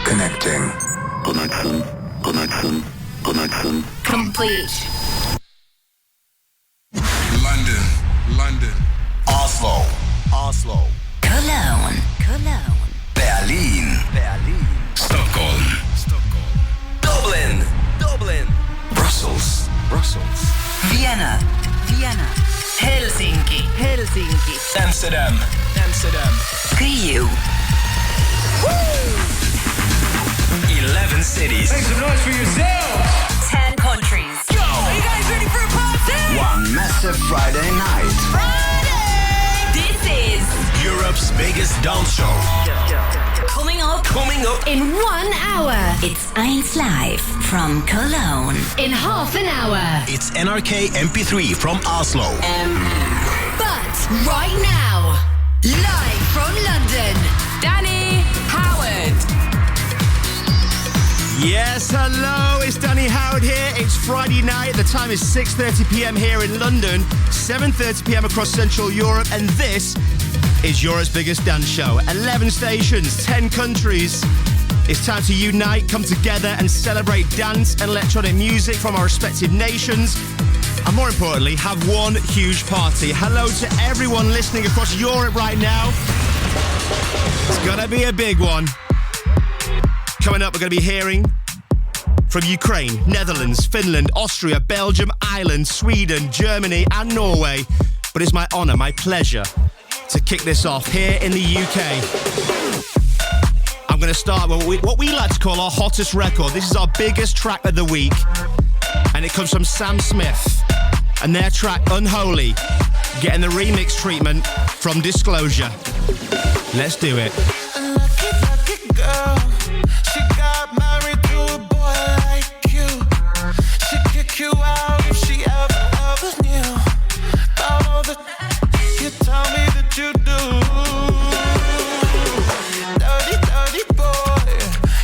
Connecting. Connection. Complete. London. Oslo. Cologne. Berlin. Stockholm. Dublin. Brussels. Vienna. Helsinki. Amsterdam. Kyiv. 11 cities. Make some noise for yourselves. 10 countries. Go! Are you guys ready for a party? One massive Friday night. Friday! This is Europe's biggest dance show. coming up in 1 hour. It's 1's Live from Cologne. In half an hour. It's NRK MP3 from Oslo. But right now, live from London, Danny Howard. Yes, hello, it's Danny Howard here. It's Friday night. The time is 6:30pm here in London, 7:30pm across Central Europe, and this is Europe's biggest dance show. 11 stations, 10 countries. It's time to unite, come together and celebrate dance and electronic music from our respective nations. And more importantly, have one huge party. Hello to everyone listening across Europe right now. It's gonna be a big one. Coming up, we're going to be hearing from Ukraine, Netherlands, Finland, Austria, Belgium, Ireland, Sweden, Germany and Norway. But it's my honour, my pleasure to kick this off here in the UK. I'm going to start with what we like to call our hottest record. This is our biggest track of the week. And it comes from Sam Smith and their track Unholy, getting the remix treatment from Disclosure. Let's do it. Lucky girl. She got married to a boy like you. She'd kick you out if she ever knew about all the you tell me that you do. Dirty boy.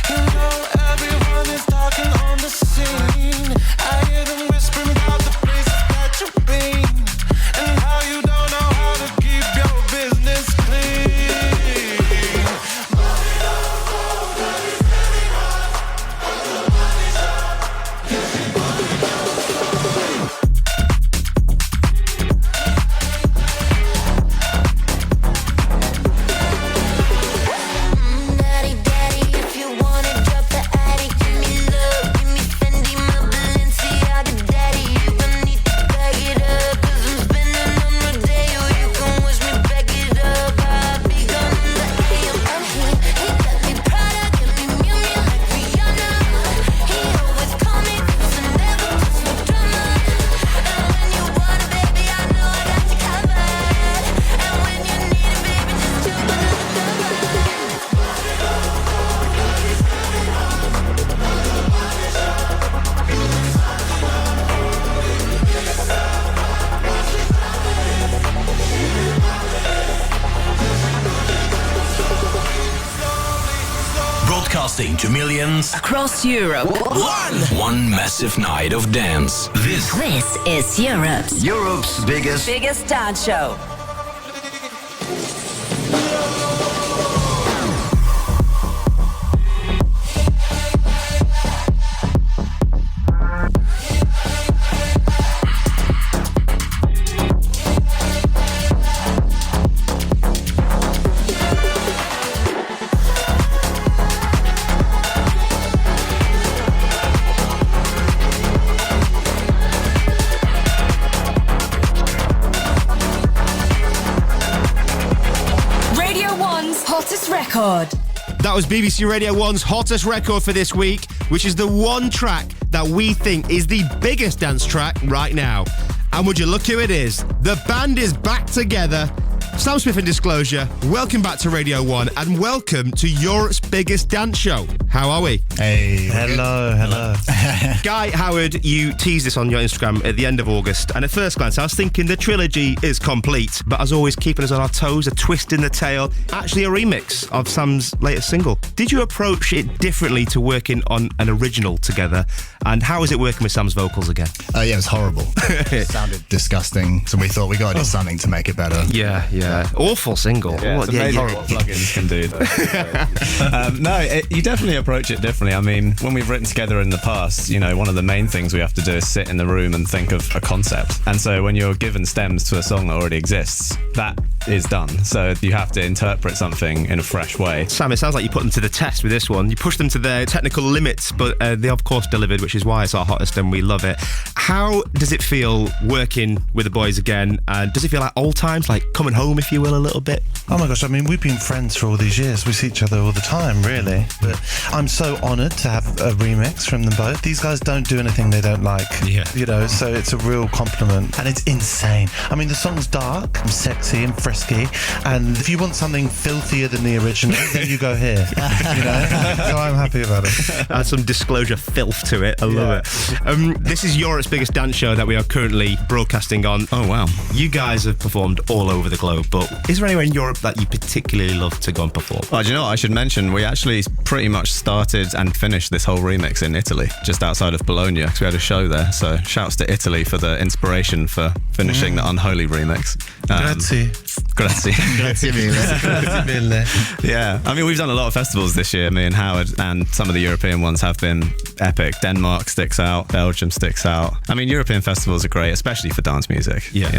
You know everyone is talking on the scene. I hear them whispering about the places that you've been and how you don't know how to keep your business clean. To millions across Europe. One massive night of dance. This is Europe's biggest dance show. That was BBC Radio 1's hottest record for this week, which is the one track that we think is the biggest dance track right now. And would you look who it is? The band is back together. Sam Smith and Disclosure, welcome back to Radio 1 and welcome to Europe's biggest dance show. How are we? Hey. Hello. Guy Howard, you teased this on your Instagram at the end of August, and at first glance I was thinking the trilogy is complete, but as always keeping us on our toes, a twist in the tail, actually a remix of Sam's latest single. Did you approach it differently to working on an original together, and how is it working with Sam's vocals again? Yeah, it was horrible. It sounded disgusting, so we thought we got to do something to make it better. Yeah. Yeah, awful single. Yeah, it's amazing what plugins can do, though. You definitely approach it differently. I mean, when we've written together in the past, one of the main things we have to do is sit in the room and think of a concept. And so when you're given stems to a song that already exists, that is done. So you have to interpret something in a fresh way. Sam, it sounds like you put them to the test with this one. You pushed them to their technical limits, but they of course delivered, which is why it's our hottest and we love it. How does it feel working with the boys again? Does it feel like old times, like coming home, if you will, a little bit? Oh my gosh, I mean, we've been friends for all these years. We see each other all the time, really. But I'm so honoured to have a remix from them both. These guys don't do anything they don't like, so it's a real compliment. And it's insane. I mean, the song's dark and sexy and frisky, and if you want something filthier than the original, then you go here, So I'm happy about it. Add some Disclosure filth to it. I love it. This is Europe's biggest dance show that we are currently broadcasting on. Oh, wow. You guys have performed all over the globe, but is there anywhere in Europe that you particularly love to go and perform? Oh, do you know what I should mention? We actually pretty much started and finished this whole remix in Italy, just outside of Bologna, because we had a show there. So shouts to Italy for the inspiration for finishing the Unholy remix. Grazie. Grazie. Grazie mille. Grazie mille. Yeah, I mean, we've done a lot of festivals this year, me and Howard, and some of the European ones have been epic. Denmark sticks out, Belgium sticks out. I mean, European festivals are great, especially for dance music. Yeah.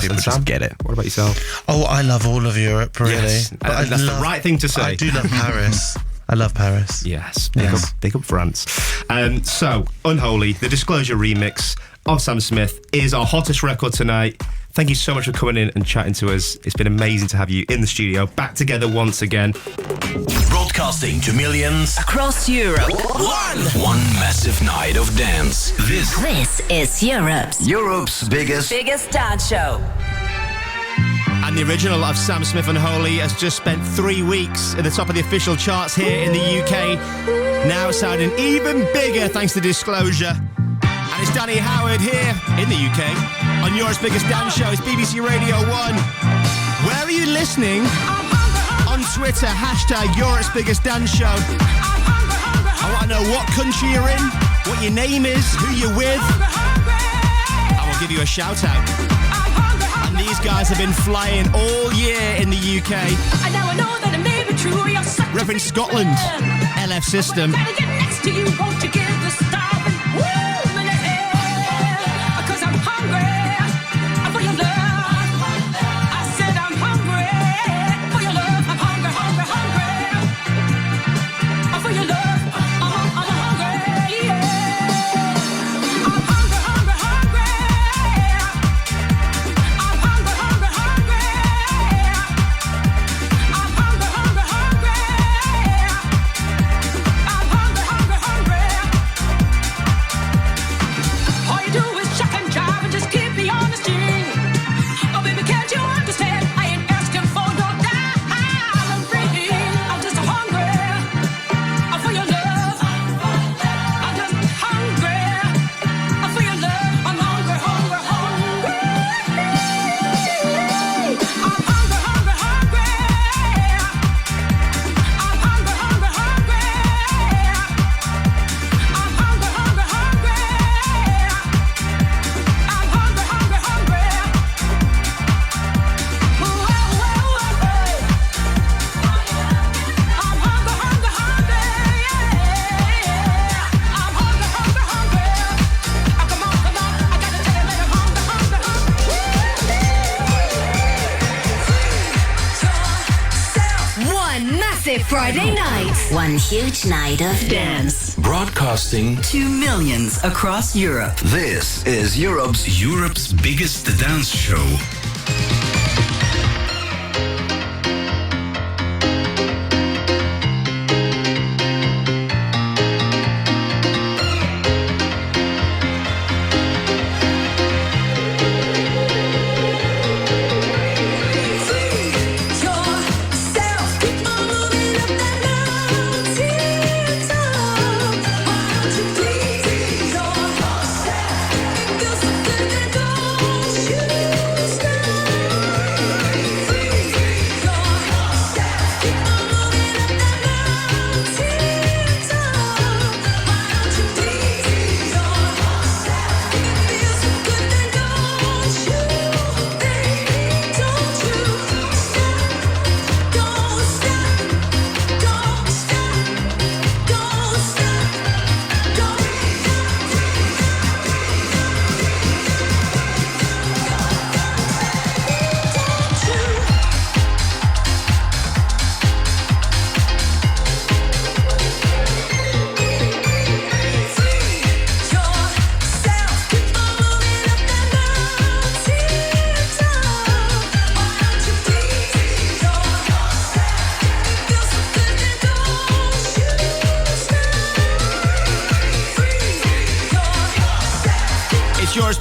People just get it. What about yourself? Oh, I love all of Europe, really. Yes. But That's the right thing to say. I do love Paris. I love Paris. Yes. Big up France. So, Unholy, the Disclosure remix of Sam Smith, is our hottest record tonight. Thank you so much for coming in and chatting to us. It's been amazing to have you in the studio, back together once again. Broadcasting to millions Across Europe. One massive night of dance. This is Europe's biggest dance show. And the original of Sam Smith Unholy has just spent 3 weeks at the top of the official charts here in the UK. Now it's sounding even bigger thanks to Disclosure. And it's Danny Howard here in the UK on Europe's biggest dance show. It's BBC Radio 1. Where are you listening? On Twitter, hashtag Europe's biggest dance show. I want to know what country you're in, what your name is, who you're with. I will give you a shout out. And these guys have been flying all year in the UK. Repping Scotland, LF System. Friday night. One huge night of dance. Broadcasting to millions across Europe. This is Europe's biggest dance show.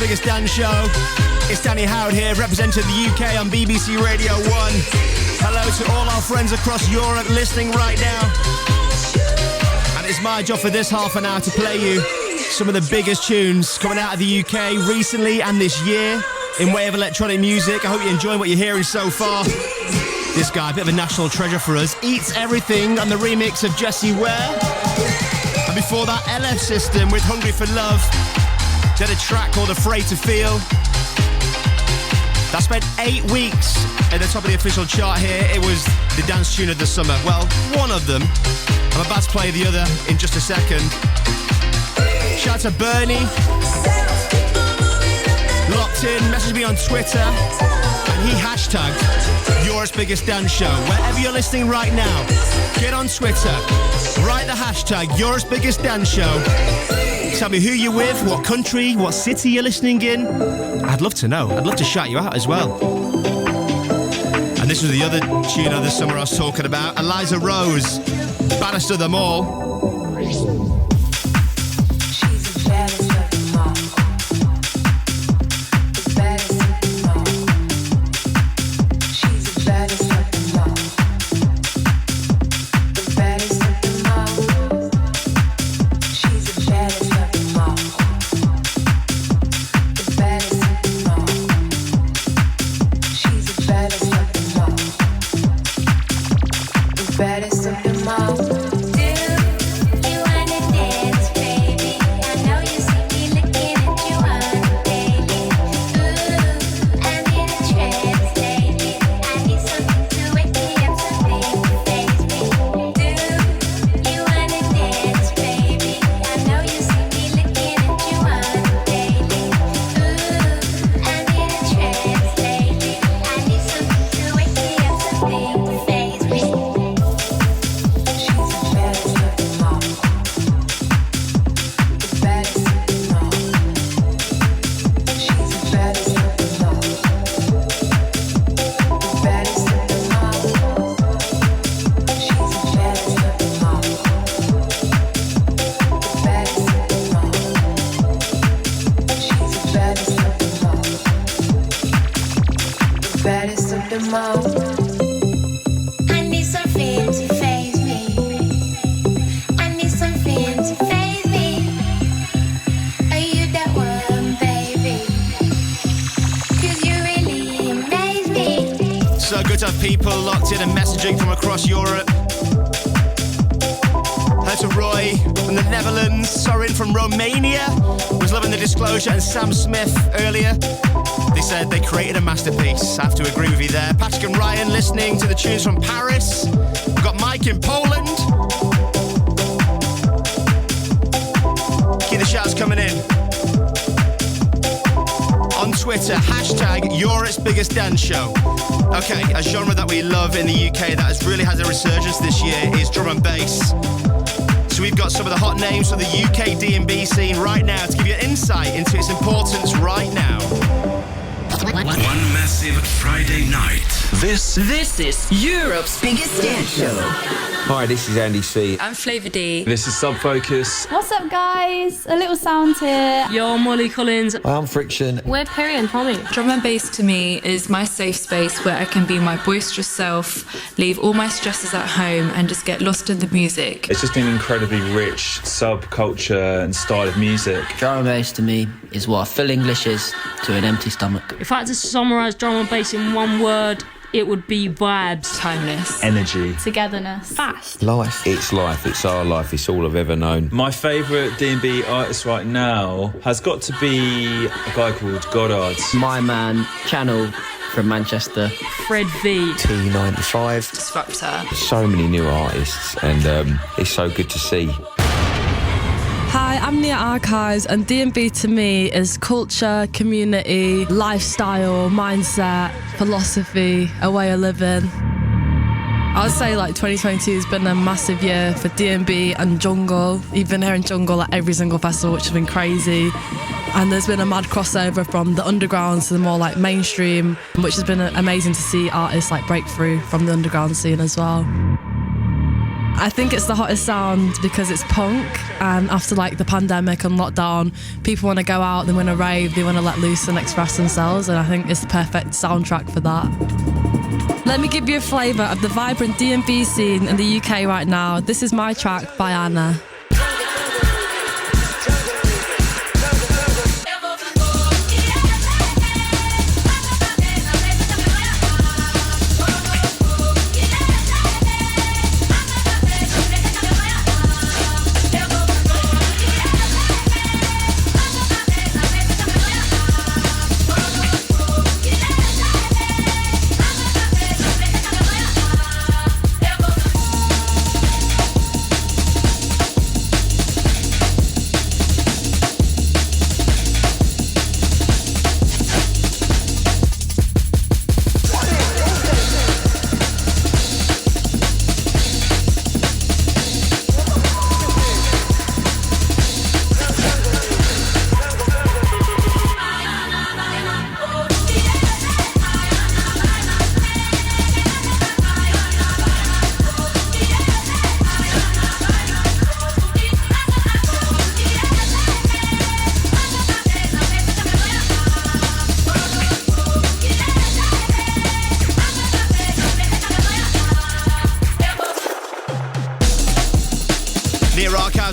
Biggest Dance Show. It's Danny Howard here, representing the UK on BBC Radio 1. Hello to all our friends across Europe listening right now. And it's my job for this half an hour to play you some of the biggest tunes coming out of the UK recently and this year in way of electronic music. I hope you're enjoying what you're hearing so far. This guy, a bit of a national treasure for us, Eats Everything on the remix of Jessie Ware. And before that, LF System with Hungry for Love. They had a track called Afraid to Feel. That spent 8 weeks at the top of the official chart here. It was the dance tune of the summer. Well, one of them. I'm about to play the other in just a second. Shout out to Bernie. Locked in, message me on Twitter. And he hashtagged Europe's Biggest Dance Show. Wherever you're listening right now, get on Twitter. Write the hashtag Europe's Biggest Dance Show. Tell me who you're with, what country, what city you're listening in. I'd love to know. I'd love to shout you out as well. And this was the other tune of the summer I was talking about. Eliza Rose, baddest of them all. People locked in and messaging from across Europe. Hello to Roy from the Netherlands, Sorin from Romania was loving the Disclosure, and Sam Smith earlier. They said they created a masterpiece. I have to agree with you there. Patrick and Ryan listening to the tunes from Paris. We've got Mike in Poland. Keep the shouts coming in. On Twitter, hashtag Europe's Biggest Dance Show. Okay, a genre that we love in the UK that has really had a resurgence this year is drum and bass. So we've got some of the hot names from the UK D&B scene right now to give you an insight into its importance right now. One massive Friday night. This is Europe's Biggest Dance Show. Hi, this is Andy C. I'm Flavour D. This is Sub Focus. What's up, guys? A little sound here. You're Molly Collins. I'm Friction. We're Perry and Tommy. Drum and bass to me is my safe space where I can be my boisterous self, leave all my stresses at home and just get lost in the music. It's just an incredibly rich subculture and style of music. Drum and bass to me is what a full English is to an empty stomach. If I had to summarise drum and bass in one word, it would be vibes. Timeless. Energy. Togetherness. Fast. Life. It's life. It's our life. It's all I've ever known. My favourite D&B artist right now has got to be a guy called Goddard. My man, Channel from Manchester. Fred V. T95. Disruptor. So many new artists, and it's so good to see. Hi, I'm Nia Archives, and D&B to me is culture, community, lifestyle, mindset, philosophy, a way of living. I would say 2022 has been a massive year for D&B and Jungle. You've been hearing Jungle at every single festival, which has been crazy. And there's been a mad crossover from the underground to the more mainstream, which has been amazing to see artists break through from the underground scene as well. I think it's the hottest sound because it's punk, and after like the pandemic and lockdown, people want to go out, they want to rave, they want to let loose and express themselves, and I think it's the perfect soundtrack for that. Let me give you a flavour of the vibrant D&B scene in the UK right now. This is my track by Anna.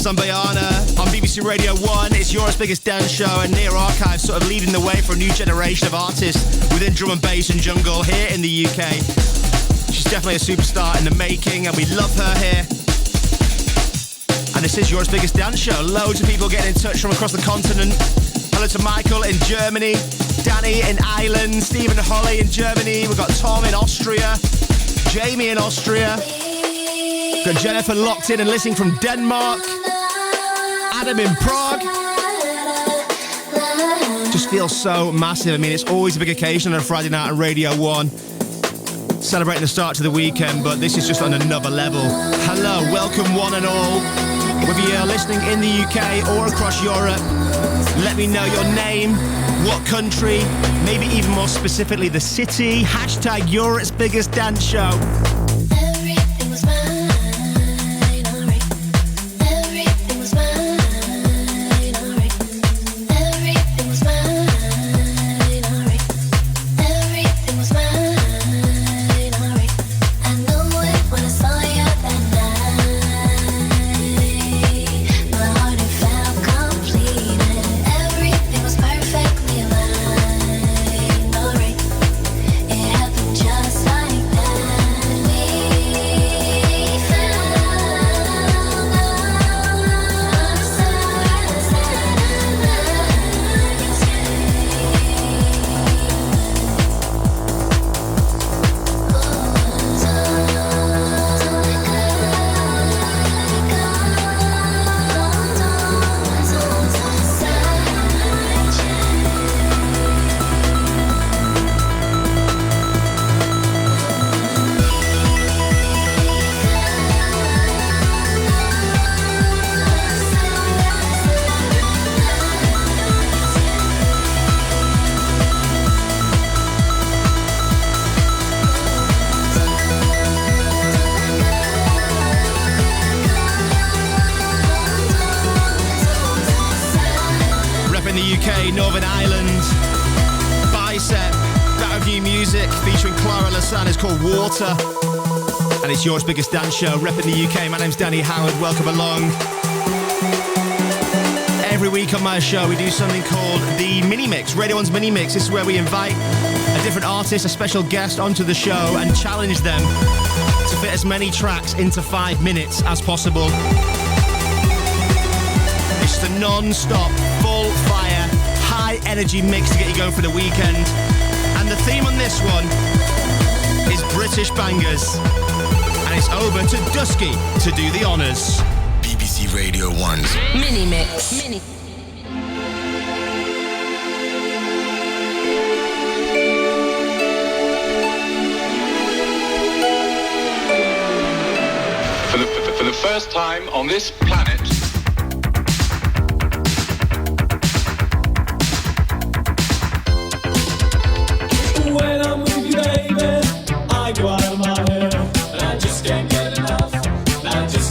On Bayana, on BBC Radio 1, it's Europe's biggest dance show, and Near Archive sort of leading the way for a new generation of artists within drum and bass and jungle here in the UK. She's definitely a superstar in the making, and we love her here. And this is Europe's biggest dance show. Loads of people getting in touch from across the continent. Hello to Michael in Germany, Danny in Ireland, Stephen Holly in Germany, we've got Tom in Austria, Jamie in Austria, we've got Jennifer locked in and listening from Denmark, Adam in Prague. Just feels so massive. I mean, it's always a big occasion on a Friday night on Radio 1, celebrating the start to the weekend, but this is just on another level. Hello, welcome one and all. Whether you're listening in the UK or across Europe, let me know your name, what country, maybe even more specifically the city. Hashtag Europe's biggest dance show. Northern Ireland, Bicep, that of new music featuring Clara Lassan is called Water, and it's Europe's biggest dance show, repping the UK. My name's Danny Howard, welcome along. Every week on my show we do something called the Mini Mix, Radio 1's Mini Mix. This is where we invite a different artist, a special guest onto the show and challenge them to fit as many tracks into 5 minutes as possible. It's the non-stop, full fire, high energy mix to get you going for the weekend. And the theme on this one is British bangers. And it's over to Dusky to do the honours. BBC Radio 1's Mini Mix. Mini. For the first time on this planet, when I'm with you, baby, I go out of my head, and I just can't get enough. I just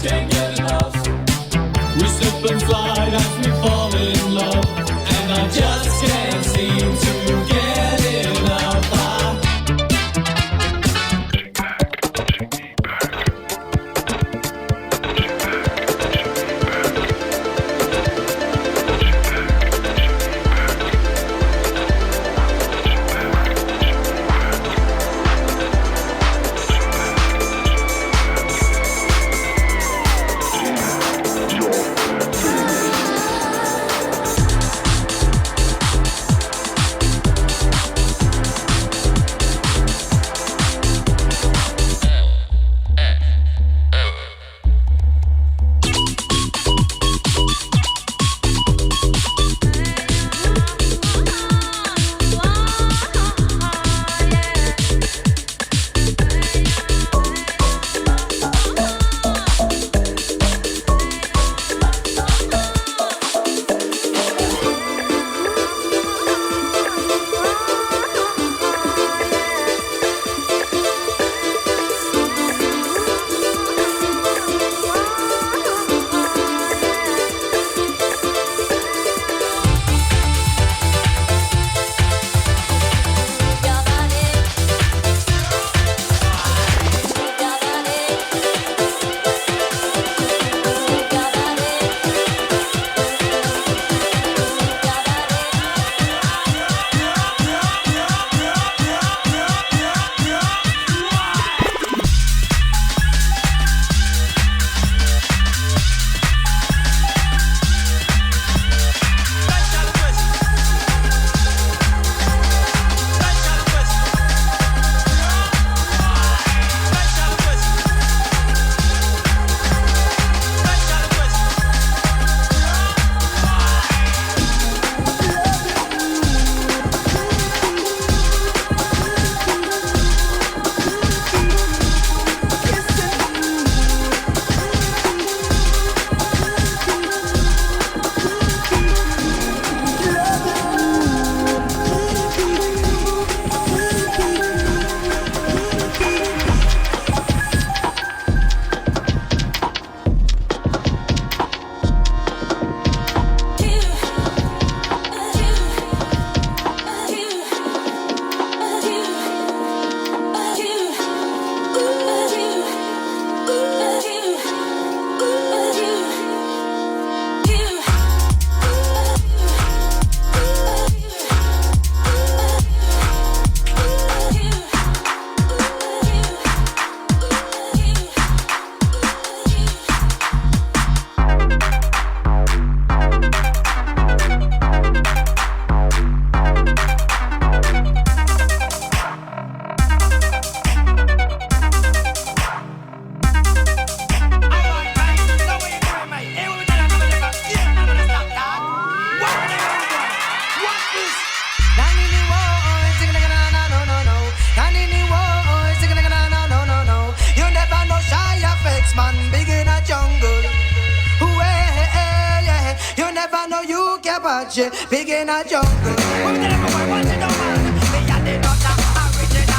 Apache, big in a jungle. We tell them boy, watch it, don't man. Me and the daughter, original.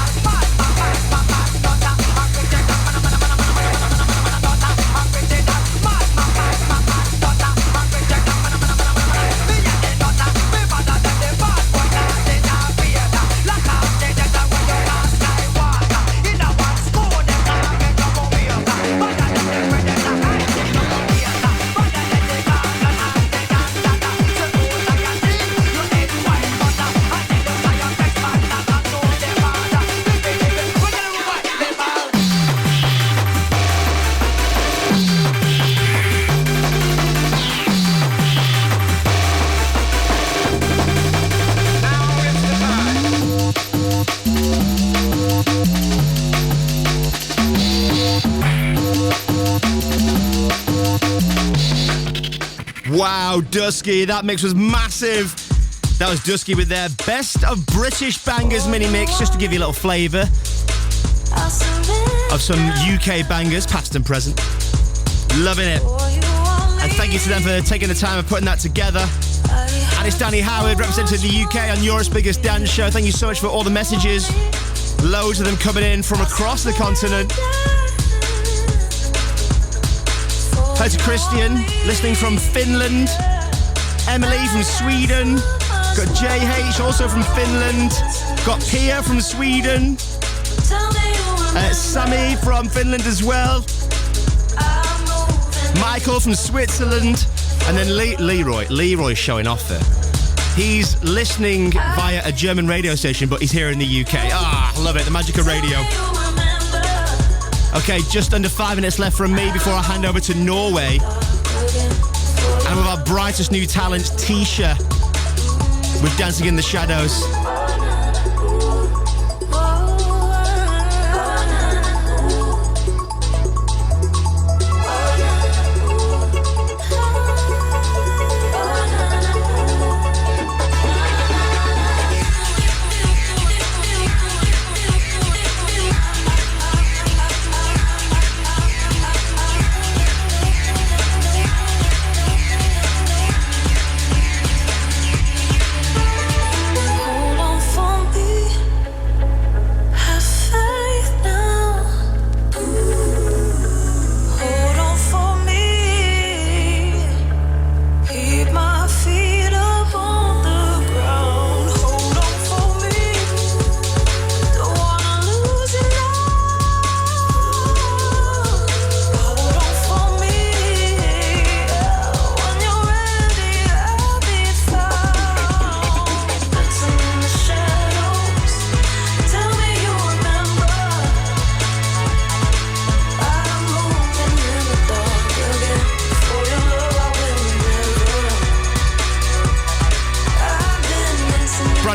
Wow, Dusky, that mix was massive. That was Dusky with their Best of British Bangers mini mix, just to give you a little flavour of some UK bangers, past and present. Loving it. And thank you to them for taking the time of putting that together. And it's Danny Howard representing the UK on Europe's Biggest Dance Show. Thank you so much for all the messages. Loads of them coming in from across the continent. Hi to Christian, listening from Finland. Emily from Sweden. Got JH, also from Finland. Got Pia from Sweden. Sammy from Finland as well. Michael from Switzerland. And then Leroy's showing off there. He's listening via a German radio station, but he's here in the UK. I love it, the magic of radio. Okay, just under 5 minutes left from me before I hand over to Norway. And with our brightest new talent, Tisha, with Dancing in the Shadows.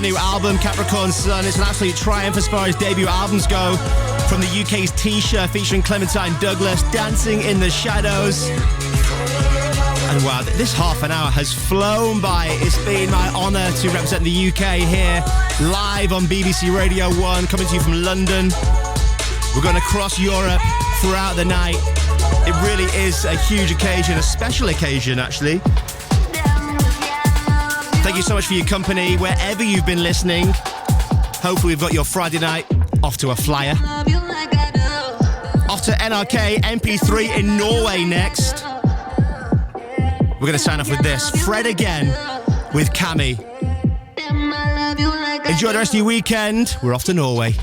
New album, Capricorn Sun. It's an absolute triumph as far as debut albums go. From the UK's Tisha, featuring Clementine Douglas, Dancing in the Shadows. And wow, this half an hour has flown by. It's been my honour to represent the UK here, live on BBC Radio 1, coming to you from London. We're going to cross Europe throughout the night. It really is a huge occasion, a special occasion actually. Thank you so much for your company, wherever you've been listening. Hopefully we've got your Friday night off to a flyer. Off to NRK MP3 in Norway next. We're going to sign off with this. Fred again with Cami. Enjoy the rest of your weekend. We're off to Norway.